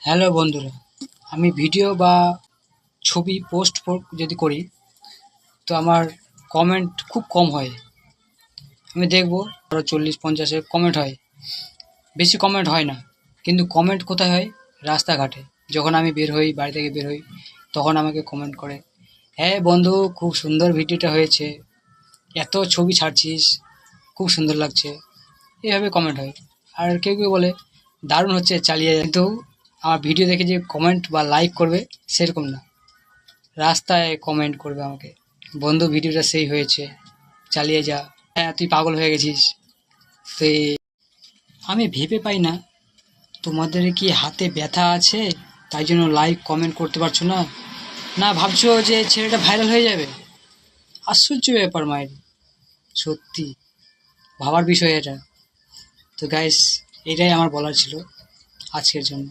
Hello বন্ধুরা, আমি video বা ছবি পোস্ট যদি করি তো আমার কমেন্ট খুব কম হয়। আমি দেখবো ধরো 40-50 কমেন্ট হয়, বেশি কমেন্ট হয় না। কিন্তু কমেন্ট কোথায় হয়? রাস্তাঘাটে। যখন আমি বের হই, বাড়ি থেকে বের হই, তখন আমাকে কমেন্ট করে, হ্যাঁ বন্ধু, খুব সুন্দর ভিডিওটা হয়েছে, এত ছবি ছাড়ছিস, খুব সুন্দর লাগছে, এভাবে কমেন্ট হয়। আর কেউ কেউ বলে, দারুণ হচ্ছে, চালিয়ে যা। কিন্তু আমার ভিডিও দেখে যে কমেন্ট বা লাইক করবে সেরকম না, রাস্তায় কমেন্ট করবে আমাকে, বন্ধু ভিডিওটা সেই হয়েছে, চালিয়ে যা, হ্যাঁ তুই পাগল হয়ে গেছিস। তো আমি ভেবে পাই না, তোমাদের কি হাতে ব্যথা আছে তাই জন্য লাইক কমেন্ট করতে পারছো না? না ভাবছো যে ছেলেটা ভাইরাল হয়ে যাবে? আশ্চর্য ব্যাপার মায়ের, সত্যি ভাবার বিষয় এটা। তো গাইস, এটাই আমার বলার ছিল আজকের জন্য।